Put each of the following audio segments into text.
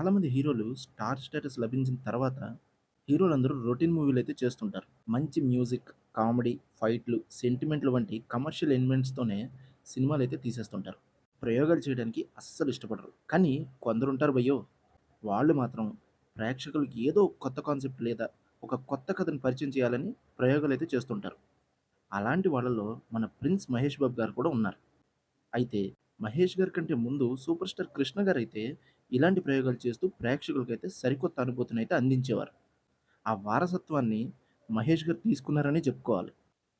చాలామంది హీరోలు star status లభించిన తర్వాత హీరోలందరూ రొటీన్ మూవీలైతే చేస్తుంటారు. మంచి మ్యూజిక్, కామెడీ, ఫైట్‌లు, సెంటిమెంట్‌లు వంటి కమర్షియల్ ఎలిమెంట్స్‌తోనే సినిమాలైతే తీసేస్తుంటారు. ప్రయోగాలు చేయడానికి అస్సలు ఇష్టపడరు. కానీ కొందరుంటారు భయ్యో! వాళ్ళు మాత్రం ప్రేక్షకులకి ఏదో కొత్త కాన్సెప్ట్ లేదా ఒక కొత్త కథను పరిచయం చేయాలని ప్రయోగాలైతే చేస్తుంటారు. అలాంటి వాళ్ళలో మన 'ప్రిన్స్ మహేష్ బాబు' గారు కూడా ఉన్నారు. అయితే 'మహేష్' గారి కంటే ముందు 'సూపర్ స్టార్ కృష్ణ' గారైతే ఇలాంటి ప్రయోగాలు చేస్తూ ప్రేక్షకులకైతే సరికొత్త అనుభూతినైతే అందించేవారు. ఆ వారసత్వాన్ని 'మహేష్' గారు తీసుకున్నారనే చెప్పుకోవాలి.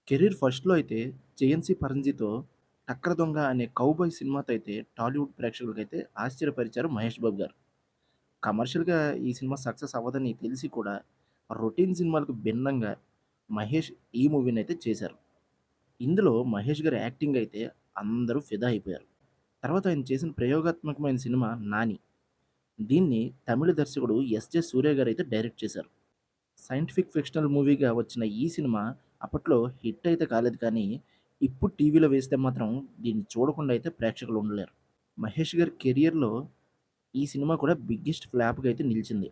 కెరీర్ ఫస్ట్‌లో అయితే 'జేఎన్‌సీ పరంజీ'తో 'టక్కర దొంగ' అనే కౌబాయ్ సినిమాతో అయితే టాలీవుడ్ ప్రేక్షకులకైతే ఆశ్చర్యపరిచారు 'మహేష్ బాబు' గారు. కమర్షియల్‌గా ఈ సినిమా సక్సెస్ అవ్వదని తెలిసి కూడా రొటీన్ సినిమాలకు భిన్నంగా 'మహేష్' ఈ మూవీనైతే చేశారు. ఇందులో 'మహేష్' గారి యాక్టింగ్ అయితే అందరూ ఫిదా అయిపోయారు. తర్వాత ఆయన చేసిన ప్రయోగాత్మకమైన సినిమా 'నాని'. దీన్ని తమిళ దర్శకుడు ఎస్‌జే సూర్య గారైతే డైరెక్ట్ చేశారు. సైంటిఫిక్ ఫిక్షనల్ మూవీగా వచ్చిన ఈ సినిమా అప్పట్లో హిట్ అయితే కాలేదు కానీ, ఇప్పుడు టీవీలో వేస్తే మాత్రం దీన్ని చూడకుండా అయితే ప్రేక్షకులు ఉండలేరు. మహేష్ గారి కెరియర్‌లో ఈ సినిమా కూడా బిగ్గెస్ట్ ఫ్లాప్‌గా అయితే నిలిచింది.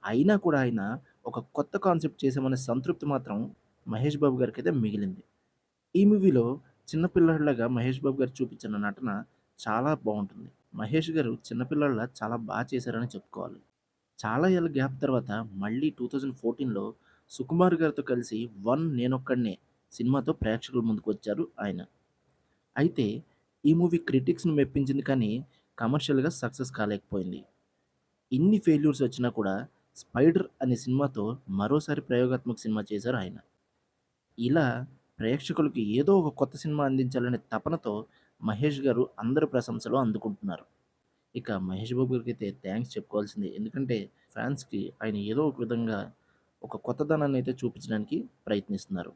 అయినా కూడా ఆయన ఒక కొత్త కాన్సెప్ట్ చేశామనే సంతృప్తి మాత్రం మహేష్ బాబు గారికైతే మిగిలింది. ఈ మూవీలో చిన్న పిల్లాడిలాగా మహేష్ బాబు గారు చూపించిన నటన చాలా బావుంటుంది. మహేష్ గారు చిన్న పిల్లోడిలా చాలా చేశారని చెప్పుకోవాలి. చాలా ఏళ్ల గ్యాప్ తర్వాత మళ్ళీ 2014లో సుకుమార్ గారితో కలిసి 'వన్ నేనొక్కడినే' సినిమాతో ప్రేక్షకుల ముందుకొచ్చారు ఆయన. అయితే ఈ మూవీ క్రిటిక్స్‌ని మెప్పించింది కానీ కమర్షియల్‌గా సక్సెస్ కాలేకపోయింది. ఇన్ని ఫెయిల్యూర్స్ వచ్చినా కూడా 'స్పైడర్' అనే సినిమాతో మరోసారి ప్రయోగాత్మక సినిమా చేశారు ఆయన. ఇలా ప్రేక్షకులకి ఏదో ఒక కొత్త సినిమా అందించాలనే తపనతో మహేష్ గారు అందరి ప్రశంసలు అందుకుంటున్నారు. ఇక మహేష్ బాబు గారికైతే థాంక్స్ చెప్పుకోవాల్సిందే. ఎందుకంటే ఫ్యాన్స్‌కి ఆయన ఏదో ఒక విధంగా ఒక కొత్తదనాన్నయితే చూపించడానికి ప్రయత్నిస్తున్నారు.